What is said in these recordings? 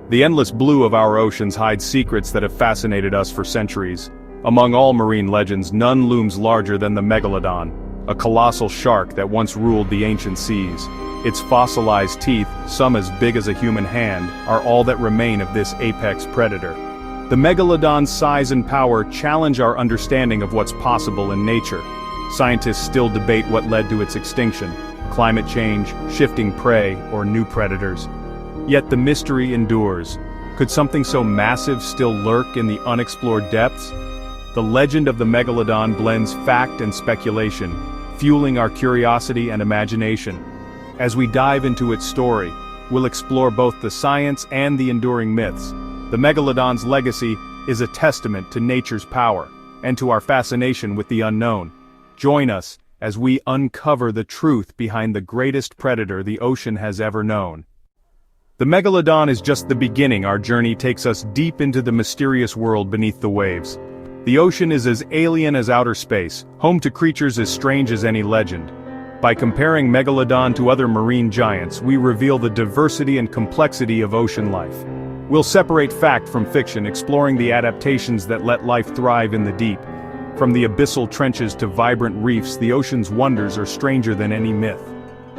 The endless blue of our oceans hides secrets that have fascinated us for centuries. Among all marine legends, none looms larger than the Megalodon, a colossal shark that once ruled the ancient seas. Its fossilized teeth, some as big as a human hand, are all that remain of this apex predator. The Megalodon's size and power challenge our understanding of what's possible in nature. Scientists still debate what led to its extinction: climate change, shifting prey, or new predators. Yet the mystery endures. Could something so massive still lurk in the unexplored depths? The legend of the Megalodon blends fact and speculation, fueling our curiosity and imagination. As we dive into its story, we'll explore both the science and the enduring myths. The Megalodon's legacy is a testament to nature's power, and to our fascination with the unknown. Join us as we uncover the truth behind the greatest predator the ocean has ever known. The Megalodon is just the beginning. Our journey takes us deep into the mysterious world beneath the waves. The ocean is as alien as outer space, home to creatures as strange as any legend. By comparing Megalodon to other marine giants, we reveal the diversity and complexity of ocean life. We'll separate fact from fiction, exploring the adaptations that let life thrive in the deep. From the abyssal trenches to vibrant reefs, the ocean's wonders are stranger than any myth.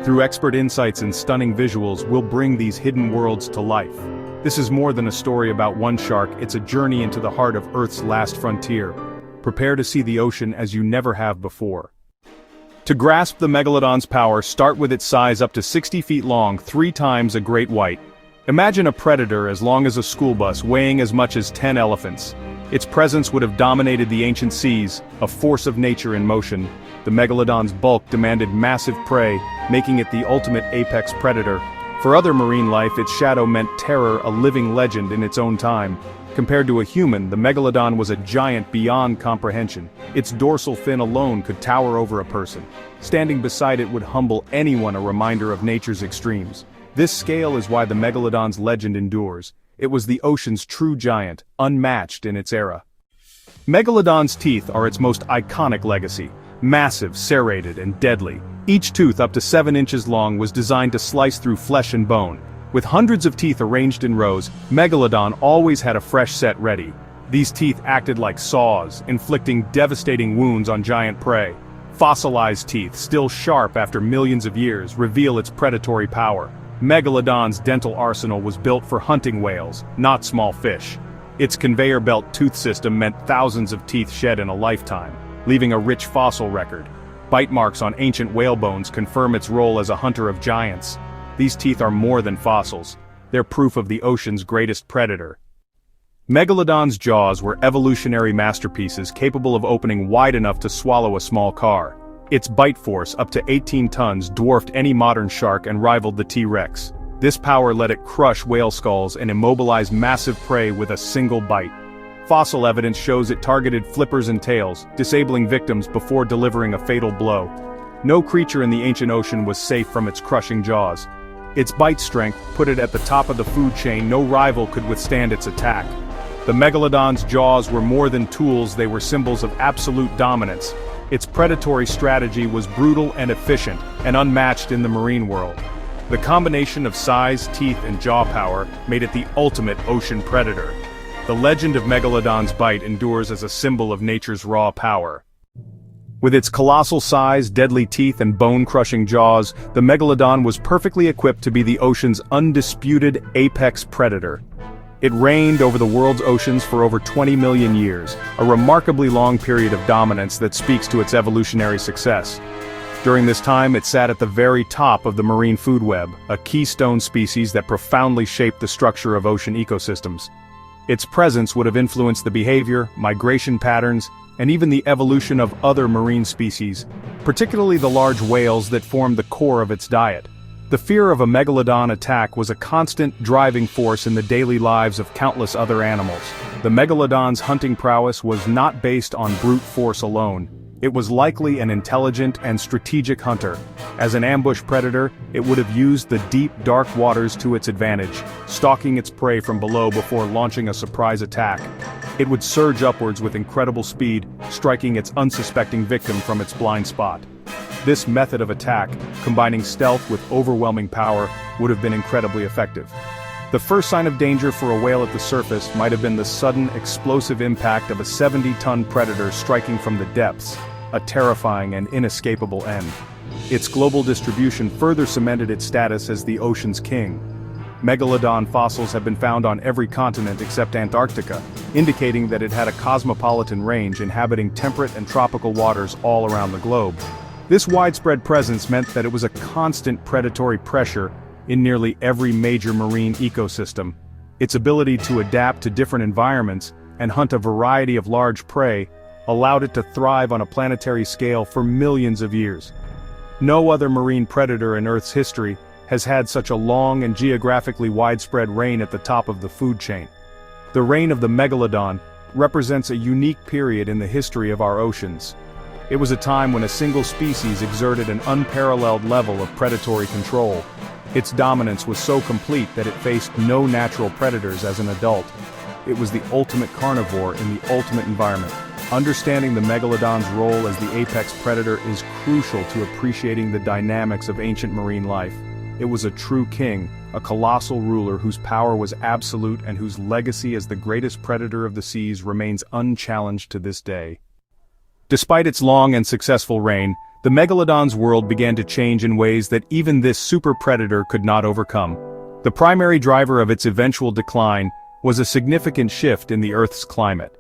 Through expert insights and stunning visuals, we'll bring these hidden worlds to life. This is more than a story about one shark, it's a journey into the heart of Earth's last frontier. Prepare to see the ocean as you never have before. To grasp the Megalodon's power, start with its size up to 60 feet long, 3 times a great white. Imagine a predator as long as a school bus, weighing as much as 10 elephants. Its presence would have dominated the ancient seas, a force of nature in motion. The Megalodon's bulk demanded massive prey, making it the ultimate apex predator. For other marine life, its shadow meant terror, a living legend in its own time. Compared to a human, the Megalodon was a giant beyond comprehension. Its dorsal fin alone could tower over a person. Standing beside it would humble anyone, a reminder of nature's extremes. This scale is why the Megalodon's legend endures. It was the ocean's true giant, unmatched in its era. Megalodon's teeth are its most iconic legacy. Massive, serrated, and deadly. Each tooth, up to 7 inches long, was designed to slice through flesh and bone. With hundreds of teeth arranged in rows, Megalodon always had a fresh set ready. These teeth acted like saws, inflicting devastating wounds on giant prey. Fossilized teeth, still sharp after millions of years, reveal its predatory power. Megalodon's dental arsenal was built for hunting whales, not small fish. Its conveyor belt tooth system meant thousands of teeth shed in a lifetime, leaving a rich fossil record. Bite marks on ancient whale bones confirm its role as a hunter of giants. These teeth are more than fossils. They're proof of the ocean's greatest predator. Megalodon's jaws were evolutionary masterpieces capable of opening wide enough to swallow a small car. Its bite force, up to 18 tons, dwarfed any modern shark and rivaled the T-Rex. This power let it crush whale skulls and immobilize massive prey with a single bite. Fossil evidence shows it targeted flippers and tails, disabling victims before delivering a fatal blow. No creature in the ancient ocean was safe from its crushing jaws. Its bite strength put it at the top of the food chain. No rival could withstand its attack. The Megalodon's jaws were more than tools, they were symbols of absolute dominance. Its predatory strategy was brutal and efficient, and unmatched in the marine world. The combination of size, teeth, and jaw power made it the ultimate ocean predator. The legend of Megalodon's bite endures as a symbol of nature's raw power. With its colossal size, deadly teeth, and bone-crushing jaws, the Megalodon was perfectly equipped to be the ocean's undisputed apex predator. It reigned over the world's oceans for over 20 million years, a remarkably long period of dominance that speaks to its evolutionary success. During this time, it sat at the very top of the marine food web, a keystone species that profoundly shaped the structure of ocean ecosystems. Its presence would have influenced the behavior, migration patterns, and even the evolution of other marine species, particularly the large whales that formed the core of its diet. The fear of a Megalodon attack was a constant driving force in the daily lives of countless other animals. The Megalodon's hunting prowess was not based on brute force alone. It was likely an intelligent and strategic hunter. As an ambush predator, it would have used the deep, dark waters to its advantage, stalking its prey from below before launching a surprise attack. It would surge upwards with incredible speed, striking its unsuspecting victim from its blind spot. This method of attack, combining stealth with overwhelming power, would have been incredibly effective. The first sign of danger for a whale at the surface might have been the sudden, explosive impact of a 70-ton predator striking from the depths, a terrifying and inescapable end. Its global distribution further cemented its status as the ocean's king. Megalodon fossils have been found on every continent except Antarctica, indicating that it had a cosmopolitan range inhabiting temperate and tropical waters all around the globe. This widespread presence meant that it was a constant predatory pressure in nearly every major marine ecosystem. Its ability to adapt to different environments and hunt a variety of large prey allowed it to thrive on a planetary scale for millions of years. No other marine predator in Earth's history has had such a long and geographically widespread reign at the top of the food chain. The reign of the Megalodon represents a unique period in the history of our oceans. It was a time when a single species exerted an unparalleled level of predatory control. Its dominance was so complete that it faced no natural predators as an adult. It was the ultimate carnivore in the ultimate environment. Understanding the Megalodon's role as the apex predator is crucial to appreciating the dynamics of ancient marine life. It was a true king, a colossal ruler whose power was absolute and whose legacy as the greatest predator of the seas remains unchallenged to this day. Despite its long and successful reign, the Megalodon's world began to change in ways that even this super predator could not overcome. The primary driver of its eventual decline was a significant shift in the Earth's climate.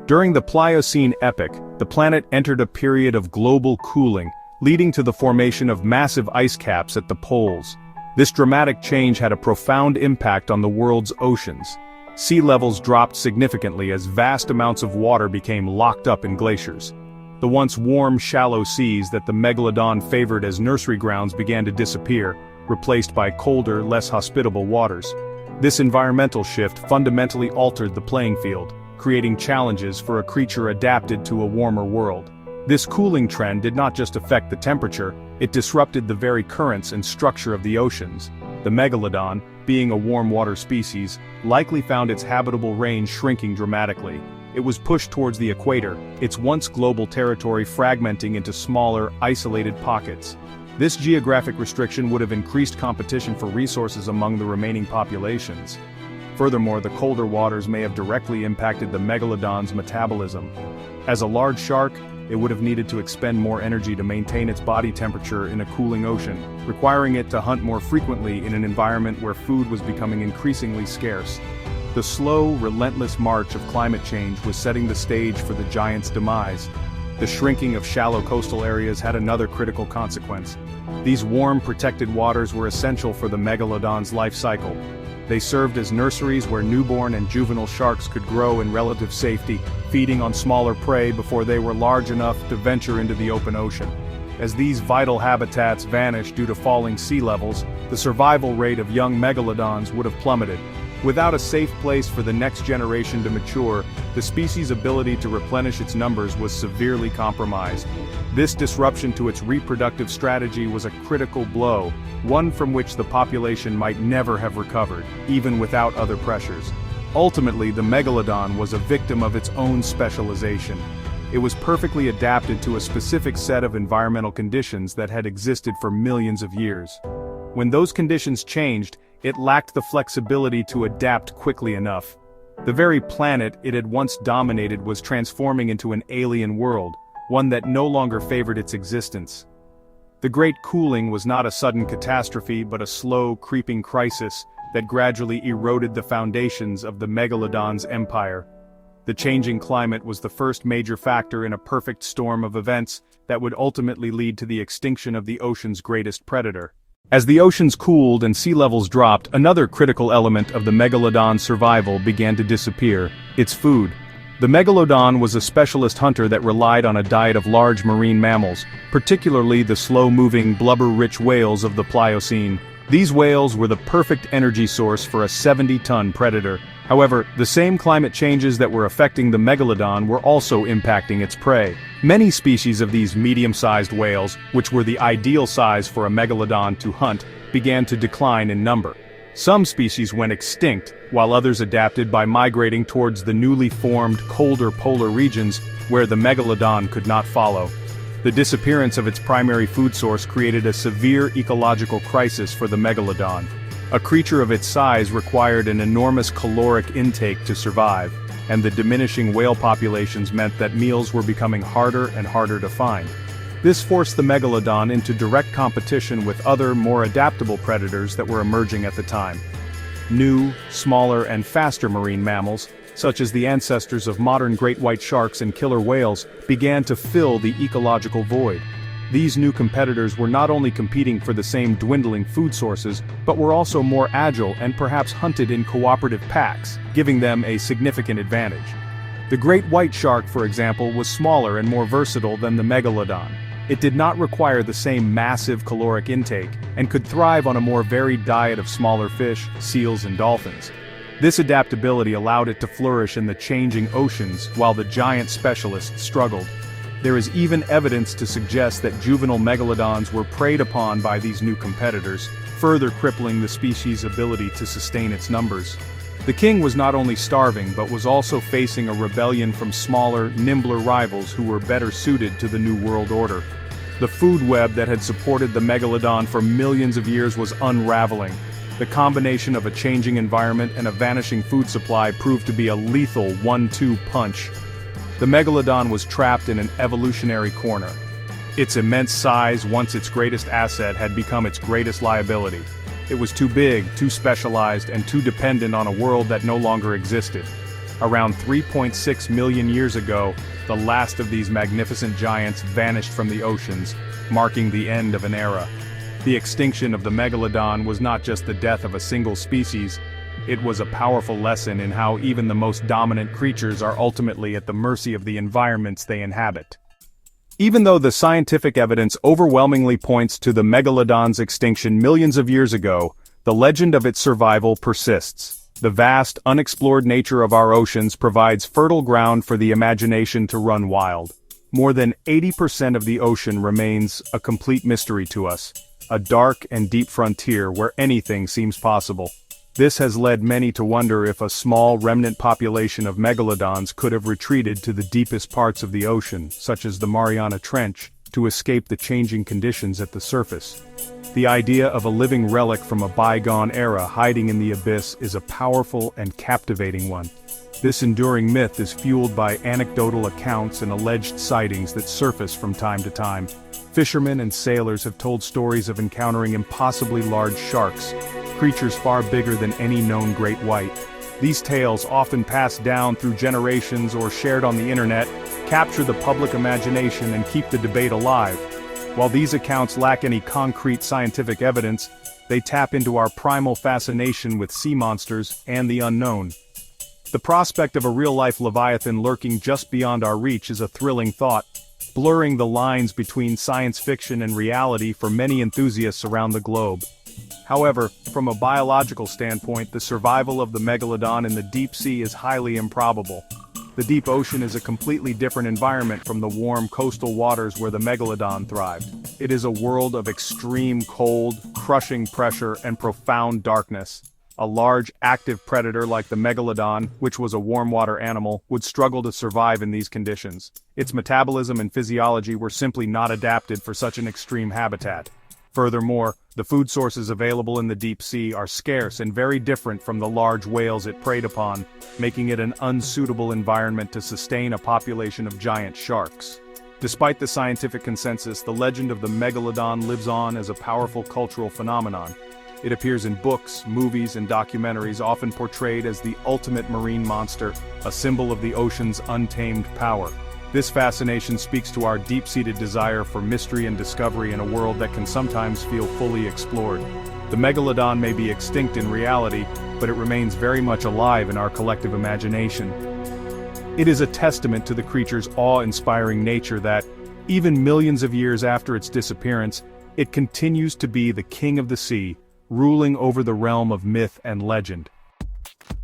During the Pliocene epoch, the planet entered a period of global cooling, leading to the formation of massive ice caps at the poles. This dramatic change had a profound impact on the world's oceans. Sea levels dropped significantly as vast amounts of water became locked up in glaciers. The once warm, shallow seas that the Megalodon favored as nursery grounds began to disappear, replaced by colder, less hospitable waters. This environmental shift fundamentally altered the playing field, creating challenges for a creature adapted to a warmer world. This cooling trend did not just affect the temperature, it disrupted the very currents and structure of the oceans. The Megalodon, being a warm water species, likely found its habitable range shrinking dramatically. It was pushed towards the equator, its once global territory fragmenting into smaller, isolated pockets. This geographic restriction would have increased competition for resources among the remaining populations. Furthermore, the colder waters may have directly impacted the Megalodon's metabolism. As a large shark, it would have needed to expend more energy to maintain its body temperature in a cooling ocean, requiring it to hunt more frequently in an environment where food was becoming increasingly scarce. The slow, relentless march of climate change was setting the stage for the giant's demise. The shrinking of shallow coastal areas had another critical consequence. These warm, protected waters were essential for the Megalodon's life cycle. They served as nurseries where newborn and juvenile sharks could grow in relative safety, feeding on smaller prey before they were large enough to venture into the open ocean. As these vital habitats vanished due to falling sea levels, the survival rate of young megalodons would have plummeted. Without a safe place for the next generation to mature, the species' ability to replenish its numbers was severely compromised. This disruption to its reproductive strategy was a critical blow, one from which the population might never have recovered, even without other pressures. Ultimately, the megalodon was a victim of its own specialization. It was perfectly adapted to a specific set of environmental conditions that had existed for millions of years. When those conditions changed, it lacked the flexibility to adapt quickly enough. The very planet it had once dominated was transforming into an alien world, one that no longer favored its existence. The Great Cooling was not a sudden catastrophe but a slow, creeping crisis that gradually eroded the foundations of the megalodon's empire. The changing climate was the first major factor in a perfect storm of events that would ultimately lead to the extinction of the ocean's greatest predator. As the oceans cooled and sea levels dropped, another critical element of the megalodon's survival began to disappear: its food. The megalodon was a specialist hunter that relied on a diet of large marine mammals, particularly the slow-moving, blubber-rich whales of the Pliocene. These whales were the perfect energy source for a 70-ton predator. However, the same climate changes that were affecting the megalodon were also impacting its prey. Many species of these medium-sized whales, which were the ideal size for a megalodon to hunt, began to decline in number. Some species went extinct, while others adapted by migrating towards the newly formed, colder polar regions where the megalodon could not follow. The disappearance of its primary food source created a severe ecological crisis for the megalodon. A creature of its size required an enormous caloric intake to survive, and the diminishing whale populations meant that meals were becoming harder and harder to find. This forced the Megalodon into direct competition with other, more adaptable predators that were emerging at the time. New, smaller and faster marine mammals, such as the ancestors of modern great white sharks and killer whales, began to fill the ecological void. These new competitors were not only competing for the same dwindling food sources, but were also more agile and perhaps hunted in cooperative packs, giving them a significant advantage. The great white shark, for example, was smaller and more versatile than the Megalodon. It did not require the same massive caloric intake, and could thrive on a more varied diet of smaller fish, seals and dolphins. This adaptability allowed it to flourish in the changing oceans while the giant specialists struggled. There is even evidence to suggest that juvenile megalodons were preyed upon by these new competitors, further crippling the species' ability to sustain its numbers. The king was not only starving but was also facing a rebellion from smaller, nimbler rivals who were better suited to the new world order. The food web that had supported the megalodon for millions of years was unraveling. The combination of a changing environment and a vanishing food supply proved to be a lethal 1-2 punch. The megalodon was trapped in an evolutionary corner. Its immense size, once its greatest asset, had become its greatest liability. It was too big, too specialized, and too dependent on a world that no longer existed. Around 3.6 million years ago, the last of these magnificent giants vanished from the oceans, marking the end of an era. The extinction of the megalodon was not just the death of a single species, it was a powerful lesson in how even the most dominant creatures are ultimately at the mercy of the environments they inhabit. Even though the scientific evidence overwhelmingly points to the megalodon's extinction millions of years ago, the legend of its survival persists. The vast, unexplored nature of our oceans provides fertile ground for the imagination to run wild. More than 80% of the ocean remains a complete mystery to us, a dark and deep frontier where anything seems possible. This has led many to wonder if a small remnant population of megalodons could have retreated to the deepest parts of the ocean, such as the Mariana Trench, to escape the changing conditions at the surface. The idea of a living relic from a bygone era hiding in the abyss is a powerful and captivating one. This enduring myth is fueled by anecdotal accounts and alleged sightings that surface from time to time. Fishermen and sailors have told stories of encountering impossibly large sharks, creatures far bigger than any known great white. These tales, often passed down through generations or shared on the internet, capture the public imagination and keep the debate alive. While these accounts lack any concrete scientific evidence, they tap into our primal fascination with sea monsters and the unknown. The prospect of a real-life leviathan lurking just beyond our reach is a thrilling thought, blurring the lines between science fiction and reality for many enthusiasts around the globe. However, from a biological standpoint, the survival of the megalodon in the deep sea is highly improbable. The deep ocean is a completely different environment from the warm coastal waters where the megalodon thrived. It is a world of extreme cold, crushing pressure, and profound darkness. A large, active predator like the megalodon, which was a warm-water animal, would struggle to survive in these conditions. Its metabolism and physiology were simply not adapted for such an extreme habitat. Furthermore, the food sources available in the deep sea are scarce and very different from the large whales it preyed upon, making it an unsuitable environment to sustain a population of giant sharks. Despite the scientific consensus, the legend of the megalodon lives on as a powerful cultural phenomenon. It appears in books, movies, and documentaries, often portrayed as the ultimate marine monster, a symbol of the ocean's untamed power. This fascination speaks to our deep-seated desire for mystery and discovery in a world that can sometimes feel fully explored. The megalodon may be extinct in reality, but it remains very much alive in our collective imagination. It is a testament to the creature's awe-inspiring nature that, even millions of years after its disappearance, it continues to be the king of the sea, ruling over the realm of myth and legend.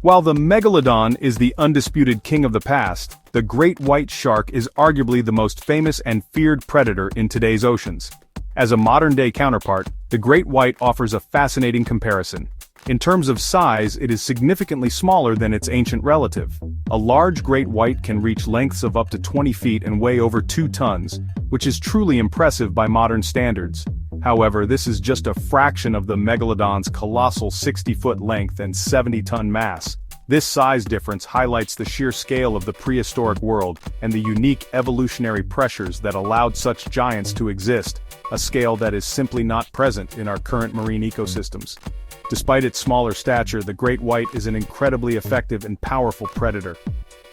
While the megalodon is the undisputed king of the past, the great white shark is arguably the most famous and feared predator in today's oceans. As a modern-day counterpart, the great white offers a fascinating comparison. In terms of size, it is significantly smaller than its ancient relative. A large great white can reach lengths of up to 20 feet and weigh over 2 tons, which is truly impressive by modern standards. However, this is just a fraction of the Megalodon's colossal 60-foot length and 70-ton mass. This size difference highlights the sheer scale of the prehistoric world and the unique evolutionary pressures that allowed such giants to exist, a scale that is simply not present in our current marine ecosystems. Despite its smaller stature, the great white is an incredibly effective and powerful predator.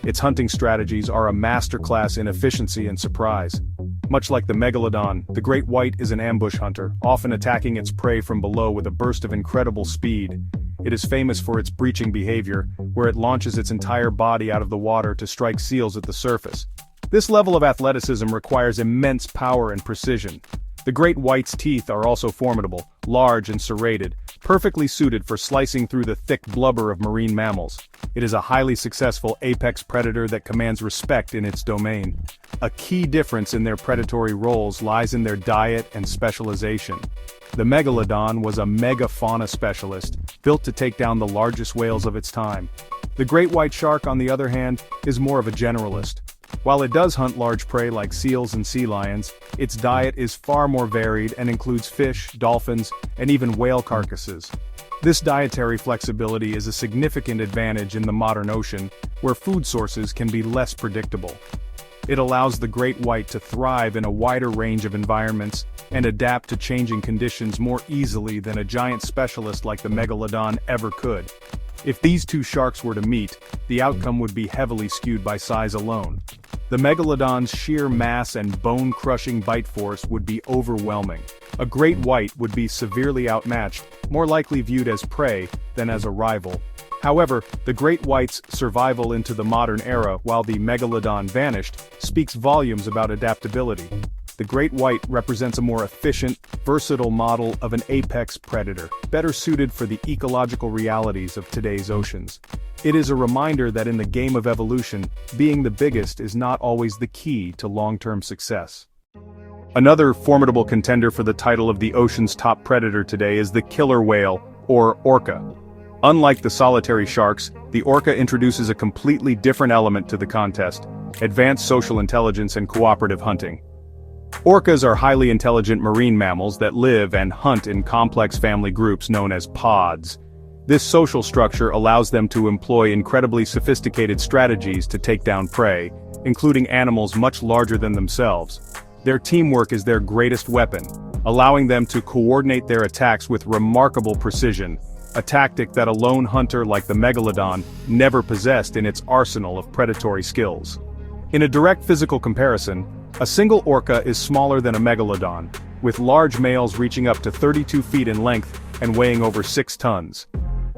Its hunting strategies are a masterclass in efficiency and surprise. Much like the Megalodon, the great white is an ambush hunter, often attacking its prey from below with a burst of incredible speed. It is famous for its breaching behavior, where it launches its entire body out of the water to strike seals at the surface. This level of athleticism requires immense power and precision. The great white's teeth are also formidable, large and serrated, perfectly suited for slicing through the thick blubber of marine mammals. It is a highly successful apex predator that commands respect in its domain. A key difference in their predatory roles lies in their diet and specialization. The Megalodon was a megafauna specialist, built to take down the largest whales of its time. The great white shark, on the other hand, is more of a generalist. While it does hunt large prey like seals and sea lions, its diet is far more varied and includes fish, dolphins, and even whale carcasses. This dietary flexibility is a significant advantage in the modern ocean, where food sources can be less predictable. It allows the great white to thrive in a wider range of environments and adapt to changing conditions more easily than a giant specialist like the Megalodon ever could. If these two sharks were to meet, the outcome would be heavily skewed by size alone. The Megalodon's sheer mass and bone-crushing bite force would be overwhelming. A great white would be severely outmatched, more likely viewed as prey than as a rival. However, the great white's survival into the modern era while the Megalodon vanished speaks volumes about adaptability. The great white represents a more efficient, versatile model of an apex predator, better suited for the ecological realities of today's oceans. It is a reminder that in the game of evolution, being the biggest is not always the key to long-term success. Another formidable contender for the title of the ocean's top predator today is the killer whale, or orca. Unlike the solitary sharks, the orca introduces a completely different element to the contest: advanced social intelligence and cooperative hunting. Orcas are highly intelligent marine mammals that live and hunt in complex family groups known as pods. This social structure allows them to employ incredibly sophisticated strategies to take down prey, including animals much larger than themselves. Their teamwork is their greatest weapon, allowing them to coordinate their attacks with remarkable precision, a tactic that a lone hunter like the Megalodon never possessed in its arsenal of predatory skills. In a direct physical comparison, a single orca is smaller than a Megalodon, with large males reaching up to 32 feet in length and weighing over 6 tons.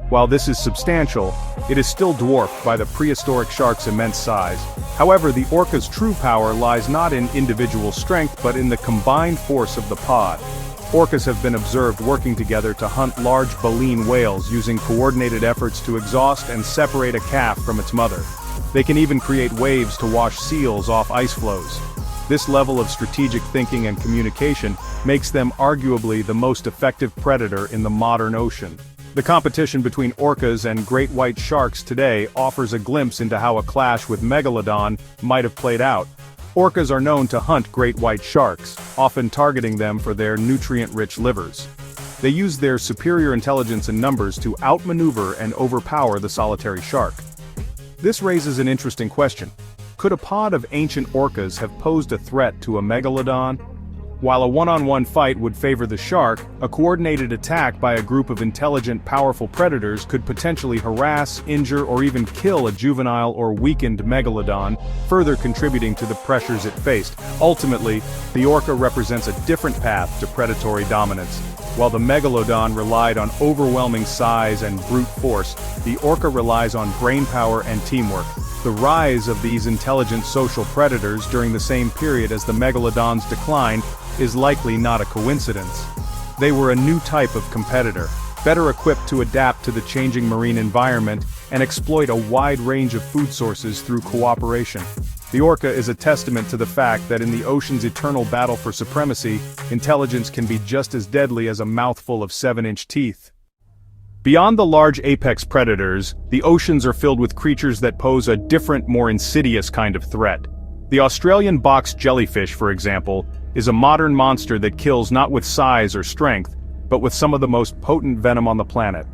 While this is substantial, it is still dwarfed by the prehistoric shark's immense size. However, the orca's true power lies not in individual strength but in the combined force of the pod. Orcas have been observed working together to hunt large baleen whales using coordinated efforts to exhaust and separate a calf from its mother. They can even create waves to wash seals off ice floes. This level of strategic thinking and communication makes them arguably the most effective predator in the modern ocean. The competition between orcas and great white sharks today offers a glimpse into how a clash with Megalodon might have played out. Orcas are known to hunt great white sharks, often targeting them for their nutrient-rich livers. They use their superior intelligence and numbers to outmaneuver and overpower the solitary shark. This raises an interesting question. Could a pod of ancient orcas have posed a threat to a Megalodon? While a one-on-one fight would favor the shark, a coordinated attack by a group of intelligent, powerful predators could potentially harass, injure, or even kill a juvenile or weakened Megalodon, further contributing to the pressures it faced. Ultimately, the orca represents a different path to predatory dominance. While the Megalodon relied on overwhelming size and brute force, the orca relies on brainpower and teamwork. The rise of these intelligent social predators during the same period as the Megalodon's decline is likely not a coincidence. They were a new type of competitor, better equipped to adapt to the changing marine environment and exploit a wide range of food sources through cooperation. The orca is a testament to the fact that in the ocean's eternal battle for supremacy, intelligence can be just as deadly as a mouthful of 7-inch teeth. Beyond the large apex predators, the oceans are filled with creatures that pose a different, more insidious kind of threat. The Australian box jellyfish, for example, is a modern monster that kills not with size or strength, but with some of the most potent venom on the planet.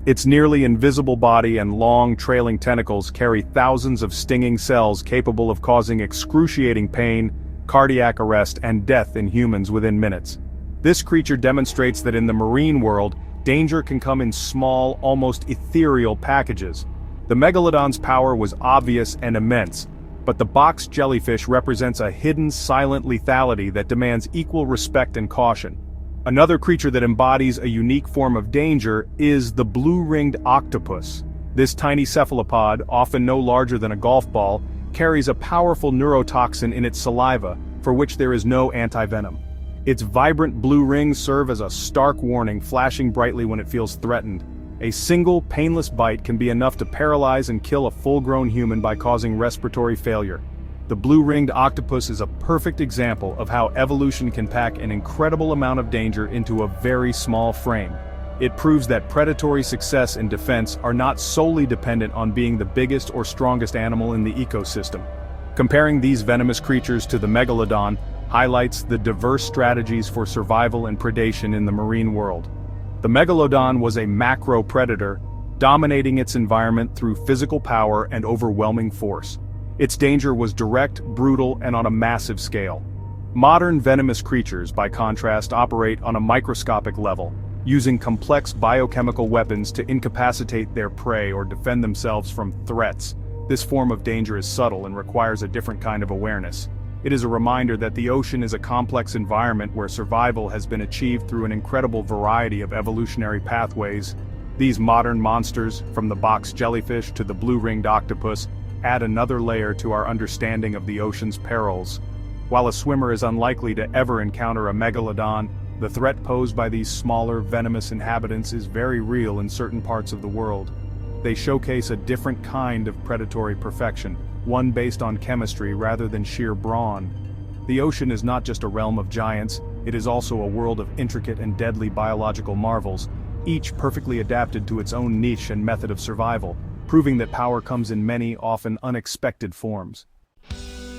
Its nearly invisible body and long, trailing tentacles carry thousands of stinging cells capable of causing excruciating pain, cardiac arrest, and death in humans within minutes. This creature demonstrates that in the marine world, danger can come in small, almost ethereal packages. The Megalodon's power was obvious and immense, but the box jellyfish represents a hidden, silent lethality that demands equal respect and caution. Another creature that embodies a unique form of danger is the blue-ringed octopus. This tiny cephalopod, often no larger than a golf ball, carries a powerful neurotoxin in its saliva, for which there is no antivenom. Its vibrant blue rings serve as a stark warning, flashing brightly when it feels threatened. A single, painless bite can be enough to paralyze and kill a full-grown human by causing respiratory failure. The blue-ringed octopus is a perfect example of how evolution can pack an incredible amount of danger into a very small frame. It proves that predatory success and defense are not solely dependent on being the biggest or strongest animal in the ecosystem. Comparing these venomous creatures to the Megalodon highlights the diverse strategies for survival and predation in the marine world. The Megalodon was a macro-predator, dominating its environment through physical power and overwhelming force. Its danger was direct, brutal, and on a massive scale. Modern venomous creatures, by contrast, operate on a microscopic level, using complex biochemical weapons to incapacitate their prey or defend themselves from threats. This form of danger is subtle and requires a different kind of awareness. It is a reminder that the ocean is a complex environment where survival has been achieved through an incredible variety of evolutionary pathways. These modern monsters, from the box jellyfish to the blue-ringed octopus, add another layer to our understanding of the ocean's perils. While a swimmer is unlikely to ever encounter a megalodon, the threat posed by these smaller, venomous inhabitants is very real in certain parts of the world. They showcase a different kind of predatory perfection, one based on chemistry rather than sheer brawn. The ocean is not just a realm of giants, it is also a world of intricate and deadly biological marvels, each perfectly adapted to its own niche and method of survival, proving that power comes in many, often unexpected forms.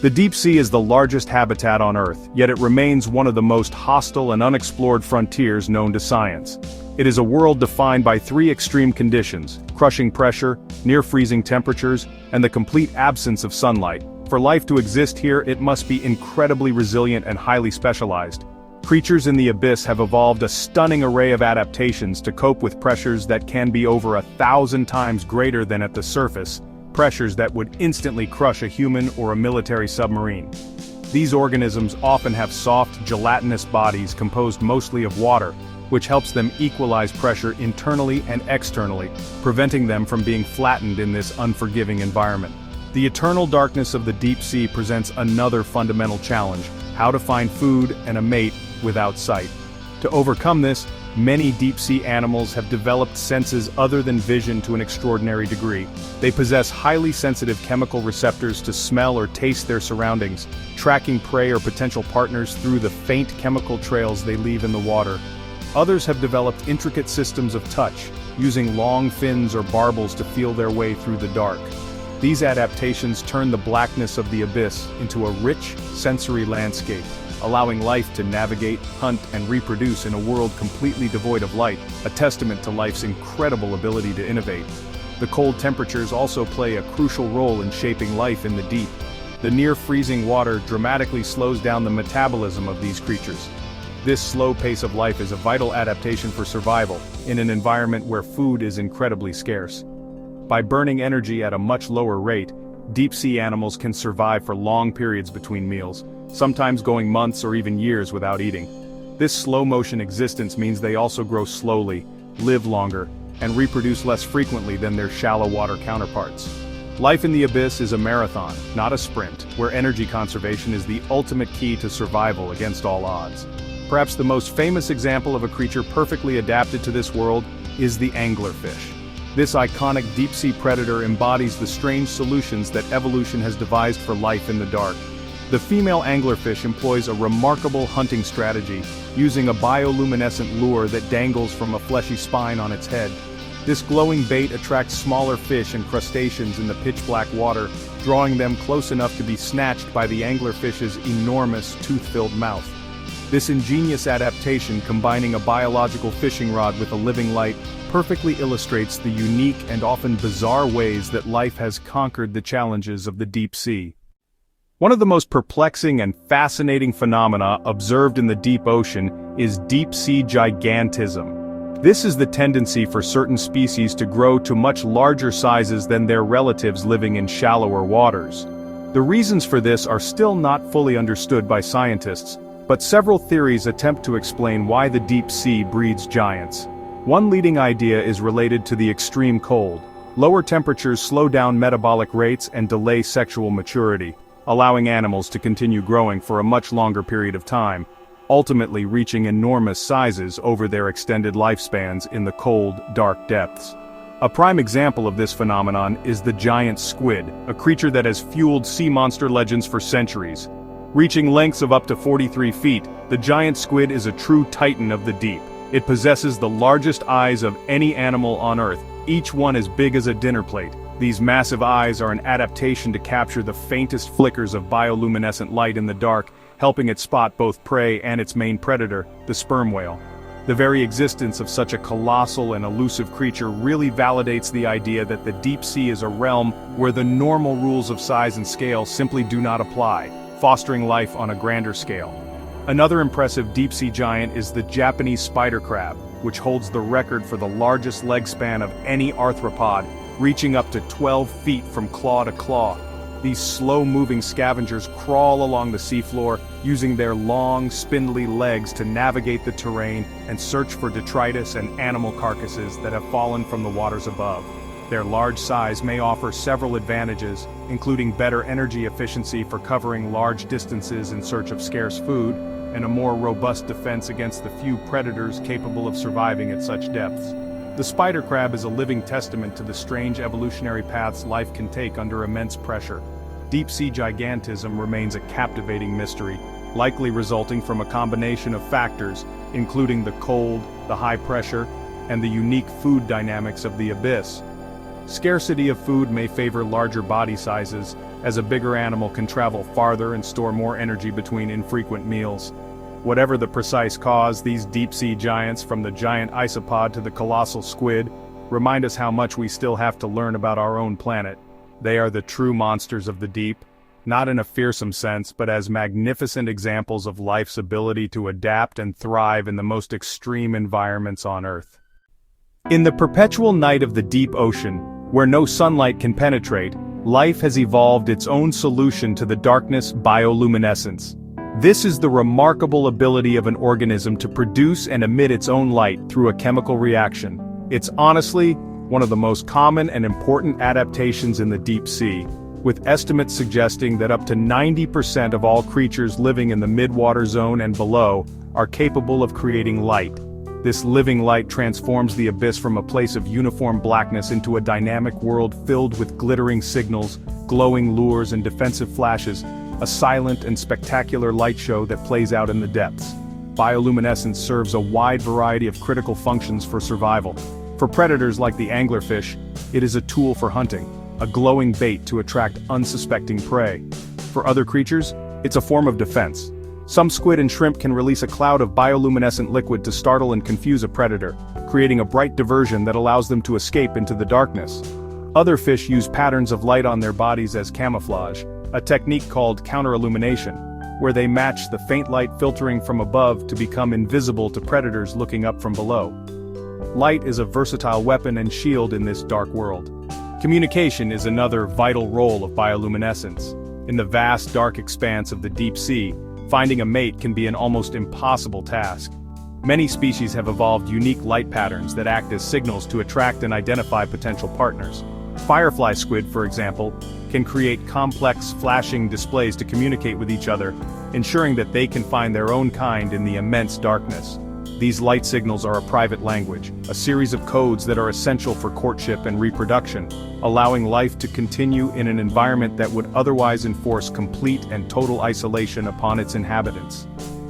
The deep sea is the largest habitat on Earth, yet it remains one of the most hostile and unexplored frontiers known to science. It is a world defined by three extreme conditions: crushing pressure, near-freezing temperatures, and the complete absence of sunlight. For life to exist here, it must be incredibly resilient and highly specialized. Creatures in the abyss have evolved a stunning array of adaptations to cope with pressures that can be over 1,000 times greater than at the surface, pressures that would instantly crush a human or a military submarine. These organisms often have soft, gelatinous bodies composed mostly of water, which helps them equalize pressure internally and externally, preventing them from being flattened in this unforgiving environment. The eternal darkness of the deep sea presents another fundamental challenge: how to find food and a mate without sight. To overcome this, many deep-sea animals have developed senses other than vision to an extraordinary degree. They possess highly sensitive chemical receptors to smell or taste their surroundings, tracking prey or potential partners through the faint chemical trails they leave in the water. Others have developed intricate systems of touch, using long fins or barbels to feel their way through the dark. These adaptations turn the blackness of the abyss into a rich, sensory landscape, allowing life to navigate, hunt, and reproduce in a world completely devoid of light, a testament to life's incredible ability to innovate. The cold temperatures also play a crucial role in shaping life in the deep. The near-freezing water dramatically slows down the metabolism of these creatures. This slow pace of life is a vital adaptation for survival, in an environment where food is incredibly scarce. By burning energy at a much lower rate, deep-sea animals can survive for long periods between meals, sometimes going months or even years without eating. This slow-motion existence means they also grow slowly, live longer, and reproduce less frequently than their shallow-water counterparts. Life in the abyss is a marathon, not a sprint, where energy conservation is the ultimate key to survival against all odds. Perhaps the most famous example of a creature perfectly adapted to this world is the anglerfish. This iconic deep-sea predator embodies the strange solutions that evolution has devised for life in the dark. The female anglerfish employs a remarkable hunting strategy, using a bioluminescent lure that dangles from a fleshy spine on its head. This glowing bait attracts smaller fish and crustaceans in the pitch-black water, drawing them close enough to be snatched by the anglerfish's enormous, tooth-filled mouth. This ingenious adaptation, combining a biological fishing rod with a living light, perfectly illustrates the unique and often bizarre ways that life has conquered the challenges of the deep sea. One of the most perplexing and fascinating phenomena observed in the deep ocean is deep-sea gigantism. This is the tendency for certain species to grow to much larger sizes than their relatives living in shallower waters. The reasons for this are still not fully understood by scientists, but several theories attempt to explain why the deep sea breeds giants. One leading idea is related to the extreme cold. Lower temperatures slow down metabolic rates and delay sexual maturity, allowing animals to continue growing for a much longer period of time, ultimately reaching enormous sizes over their extended lifespans in the cold, dark depths. A prime example of this phenomenon is the giant squid, a creature that has fueled sea monster legends for centuries. Reaching lengths of up to 43 feet, the giant squid is a true titan of the deep. It possesses the largest eyes of any animal on Earth, each one as big as a dinner plate. These massive eyes are an adaptation to capture the faintest flickers of bioluminescent light in the dark, helping it spot both prey and its main predator, the sperm whale. The very existence of such a colossal and elusive creature really validates the idea that the deep sea is a realm where the normal rules of size and scale simply do not apply, fostering life on a grander scale. Another impressive deep-sea giant is the Japanese spider crab, which holds the record for the largest leg span of any arthropod, reaching up to 12 feet from claw to claw. These slow-moving scavengers crawl along the seafloor, using their long, spindly legs to navigate the terrain and search for detritus and animal carcasses that have fallen from the waters above. Their large size may offer several advantages, including better energy efficiency for covering large distances in search of scarce food, and a more robust defense against the few predators capable of surviving at such depths. The spider crab is a living testament to the strange evolutionary paths life can take under immense pressure. Deep-sea gigantism remains a captivating mystery, likely resulting from a combination of factors, including the cold, the high pressure, and the unique food dynamics of the abyss. Scarcity of food may favor larger body sizes, as a bigger animal can travel farther and store more energy between infrequent meals. Whatever the precise cause, these deep-sea giants, from the giant isopod to the colossal squid, remind us how much we still have to learn about our own planet. They are the true monsters of the deep, not in a fearsome sense, but as magnificent examples of life's ability to adapt and thrive in the most extreme environments on Earth. In the perpetual night of the deep ocean, where no sunlight can penetrate, life has evolved its own solution to the darkness: bioluminescence. This is the remarkable ability of an organism to produce and emit its own light through a chemical reaction. It's honestly one of the most common and important adaptations in the deep sea, with estimates suggesting that up to 90% of all creatures living in the midwater zone and below are capable of creating light. This living light transforms the abyss from a place of uniform blackness into a dynamic world filled with glittering signals, glowing lures and defensive flashes, a silent and spectacular light show that plays out in the depths. Bioluminescence serves a wide variety of critical functions for survival. For predators like the anglerfish, it is a tool for hunting, a glowing bait to attract unsuspecting prey. For other creatures, it's a form of defense. Some squid and shrimp can release a cloud of bioluminescent liquid to startle and confuse a predator, creating a bright diversion that allows them to escape into the darkness. Other fish use patterns of light on their bodies as camouflage, a technique called counter-illumination, where they match the faint light filtering from above to become invisible to predators looking up from below. Light is a versatile weapon and shield in this dark world. Communication is another vital role of bioluminescence. In the vast dark expanse of the deep sea, finding a mate can be an almost impossible task. Many species have evolved unique light patterns that act as signals to attract and identify potential partners. Firefly squid, for example, can create complex flashing displays to communicate with each other, ensuring that they can find their own kind in the immense darkness. These light signals are a private language, a series of codes that are essential for courtship and reproduction, allowing life to continue in an environment that would otherwise enforce complete and total isolation upon its inhabitants.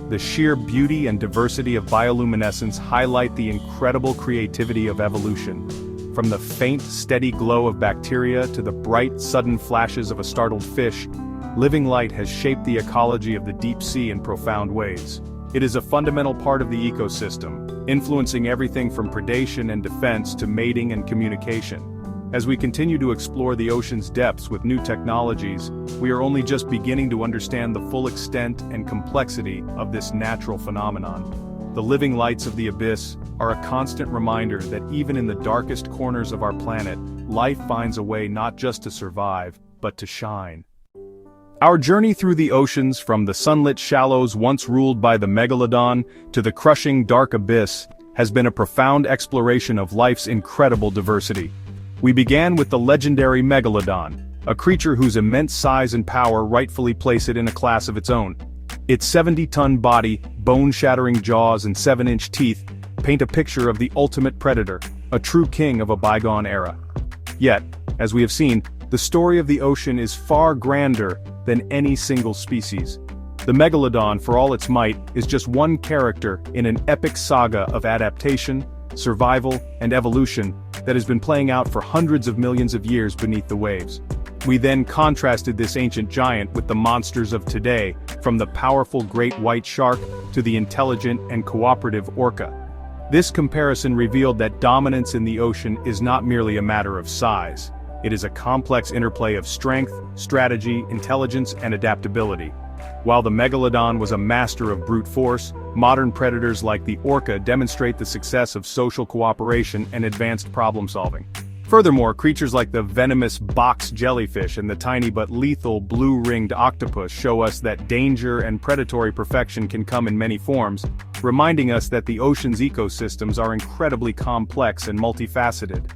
The sheer beauty and diversity of bioluminescence highlight the incredible creativity of evolution. From the faint, steady glow of bacteria to the bright, sudden flashes of a startled fish, living light has shaped the ecology of the deep sea in profound ways. It is a fundamental part of the ecosystem, influencing everything from predation and defense to mating and communication. As we continue to explore the ocean's depths with new technologies, we are only just beginning to understand the full extent and complexity of this natural phenomenon. The living lights of the abyss are a constant reminder that even in the darkest corners of our planet, life finds a way not just to survive, but to shine. Our journey through the oceans, from the sunlit shallows once ruled by the Megalodon to the crushing dark abyss, has been a profound exploration of life's incredible diversity. We began with the legendary Megalodon, a creature whose immense size and power rightfully place it in a class of its own. Its 70-ton body, bone-shattering jaws and 7-inch teeth paint a picture of the ultimate predator, a true king of a bygone era. Yet, as we have seen, the story of the ocean is far grander than any single species. The Megalodon, for all its might, is just one character in an epic saga of adaptation, survival, and evolution that has been playing out for hundreds of millions of years beneath the waves. We then contrasted this ancient giant with the monsters of today, from the powerful great white shark to the intelligent and cooperative orca. This comparison revealed that dominance in the ocean is not merely a matter of size. It is a complex interplay of strength, strategy, intelligence, and adaptability. While the Megalodon was a master of brute force, modern predators like the orca demonstrate the success of social cooperation and advanced problem-solving. Furthermore, creatures like the venomous box jellyfish and the tiny but lethal blue-ringed octopus show us that danger and predatory perfection can come in many forms, reminding us that the ocean's ecosystems are incredibly complex and multifaceted.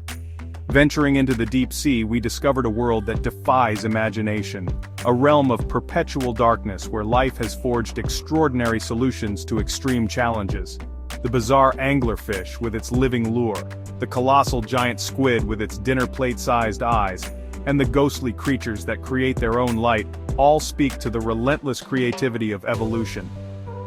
Venturing into the deep sea, we discovered a world that defies imagination, a realm of perpetual darkness where life has forged extraordinary solutions to extreme challenges. The bizarre anglerfish with its living lure, the colossal giant squid with its dinner plate-sized eyes, and the ghostly creatures that create their own light, all speak to the relentless creativity of evolution.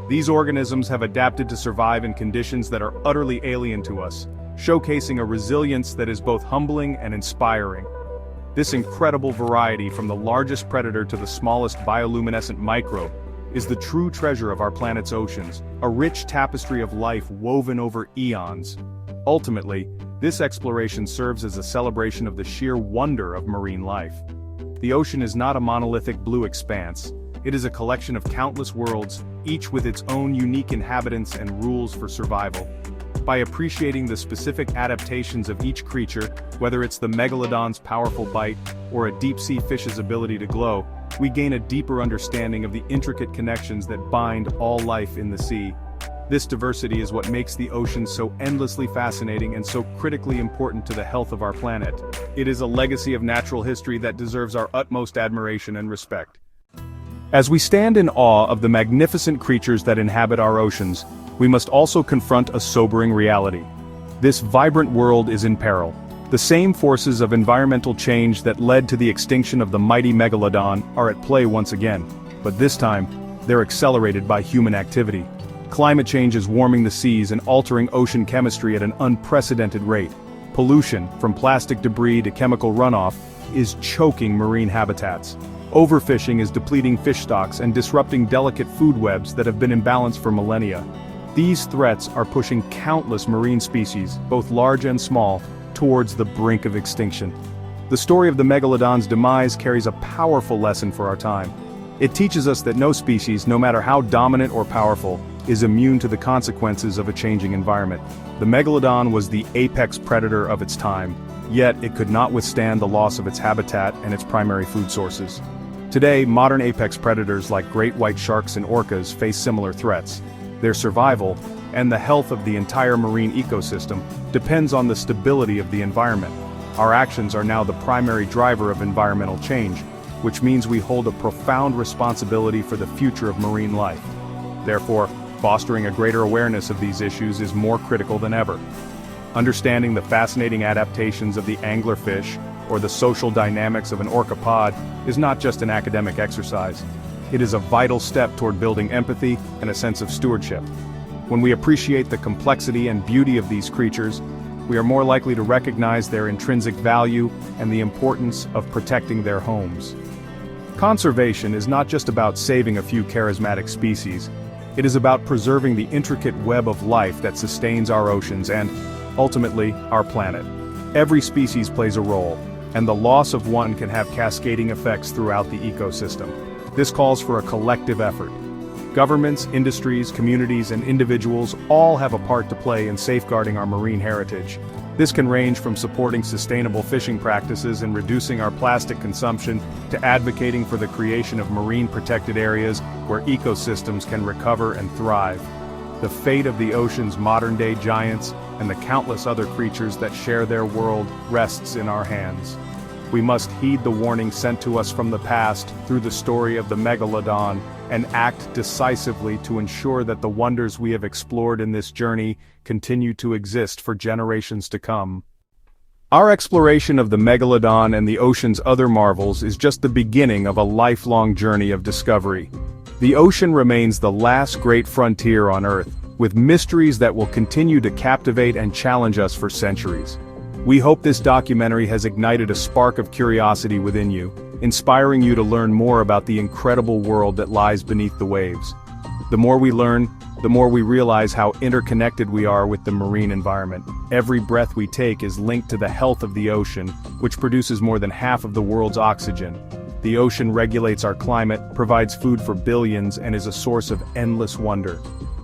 These organisms have adapted to survive in conditions that are utterly alien to us, showcasing a resilience that is both humbling and inspiring. This incredible variety, from the largest predator to the smallest bioluminescent microbe, is the true treasure of our planet's oceans, a rich tapestry of life woven over eons. Ultimately, this exploration serves as a celebration of the sheer wonder of marine life. The ocean is not a monolithic blue expanse. It is a collection of countless worlds, each with its own unique inhabitants and rules for survival. By appreciating the specific adaptations of each creature, whether it's the Megalodon's powerful bite or a deep-sea fish's ability to glow, we gain a deeper understanding of the intricate connections that bind all life in the sea. This diversity is what makes the ocean so endlessly fascinating and so critically important to the health of our planet. It is a legacy of natural history that deserves our utmost admiration and respect. As we stand in awe of the magnificent creatures that inhabit our oceans, we must also confront a sobering reality. This vibrant world is in peril. The same forces of environmental change that led to the extinction of the mighty Megalodon are at play once again, but this time, they're accelerated by human activity. Climate change is warming the seas and altering ocean chemistry at an unprecedented rate. Pollution, from plastic debris to chemical runoff, is choking marine habitats. Overfishing is depleting fish stocks and disrupting delicate food webs that have been in balance for millennia. These threats are pushing countless marine species, both large and small, towards the brink of extinction. The story of the Megalodon's demise carries a powerful lesson for our time. It teaches us that no species, no matter how dominant or powerful, is immune to the consequences of a changing environment. The Megalodon was the apex predator of its time, yet it could not withstand the loss of its habitat and its primary food sources. Today, modern apex predators like great white sharks and orcas face similar threats. Their survival, and the health of the entire marine ecosystem, depends on the stability of the environment. Our actions are now the primary driver of environmental change, which means we hold a profound responsibility for the future of marine life. Therefore, fostering a greater awareness of these issues is more critical than ever. Understanding the fascinating adaptations of the anglerfish or the social dynamics of an orca pod is not just an academic exercise. It is a vital step toward building empathy and a sense of stewardship. When we appreciate the complexity and beauty of these creatures, we are more likely to recognize their intrinsic value and the importance of protecting their homes. Conservation is not just about saving a few charismatic species. It is about preserving the intricate web of life that sustains our oceans and, ultimately, our planet. Every species plays a role, and the loss of one can have cascading effects throughout the ecosystem. This calls for a collective effort. Governments, industries, communities, and individuals all have a part to play in safeguarding our marine heritage. This can range from supporting sustainable fishing practices and reducing our plastic consumption to advocating for the creation of marine protected areas where ecosystems can recover and thrive. The fate of the ocean's modern-day giants and the countless other creatures that share their world rests in our hands. We must heed the warning sent to us from the past through the story of the Megalodon and act decisively to ensure that the wonders we have explored in this journey continue to exist for generations to come. Our exploration of the Megalodon and the ocean's other marvels is just the beginning of a lifelong journey of discovery. The ocean remains the last great frontier on Earth, with mysteries that will continue to captivate and challenge us for centuries. We hope this documentary has ignited a spark of curiosity within you, inspiring you to learn more about the incredible world that lies beneath the waves. The more we learn, the more we realize how interconnected we are with the marine environment. Every breath we take is linked to the health of the ocean, which produces more than half of the world's oxygen. The ocean regulates our climate, provides food for billions, and is a source of endless wonder.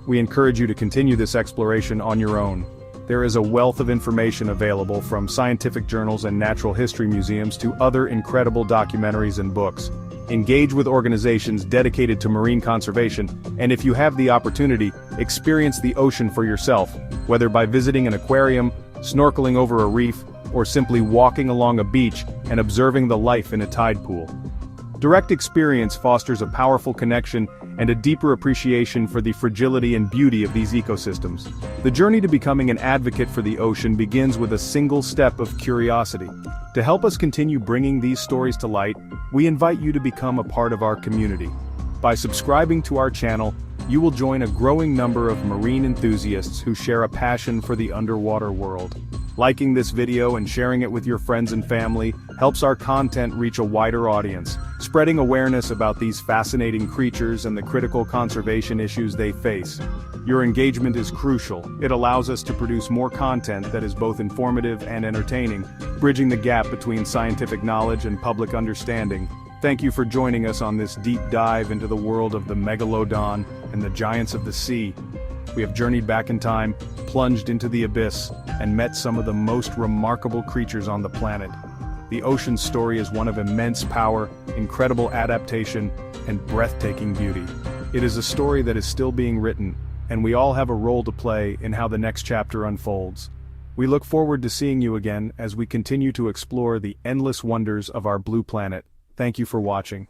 We encourage you to continue this exploration on your own. There is a wealth of information available from scientific journals and natural history museums to other incredible documentaries and books. Engage with organizations dedicated to marine conservation, and if you have the opportunity, experience the ocean for yourself, whether by visiting an aquarium, snorkeling over a reef, or simply walking along a beach and observing the life in a tide pool. Direct experience fosters a powerful connection and a deeper appreciation for the fragility and beauty of these ecosystems. The journey to becoming an advocate for the ocean begins with a single step of curiosity. To help us continue bringing these stories to light, we invite you to become a part of our community. By subscribing to our channel, you will join a growing number of marine enthusiasts who share a passion for the underwater world. Liking this video and sharing it with your friends and family helps our content reach a wider audience, spreading awareness about these fascinating creatures and the critical conservation issues they face. Your engagement is crucial. It allows us to produce more content that is both informative and entertaining, bridging the gap between scientific knowledge and public understanding. Thank you for joining us on this deep dive into the world of the Megalodon and the giants of the sea. We have journeyed back in time, plunged into the abyss, and met some of the most remarkable creatures on the planet. The ocean's story is one of immense power, incredible adaptation, and breathtaking beauty. It is a story that is still being written, and we all have a role to play in how the next chapter unfolds. We look forward to seeing you again as we continue to explore the endless wonders of our blue planet. Thank you for watching.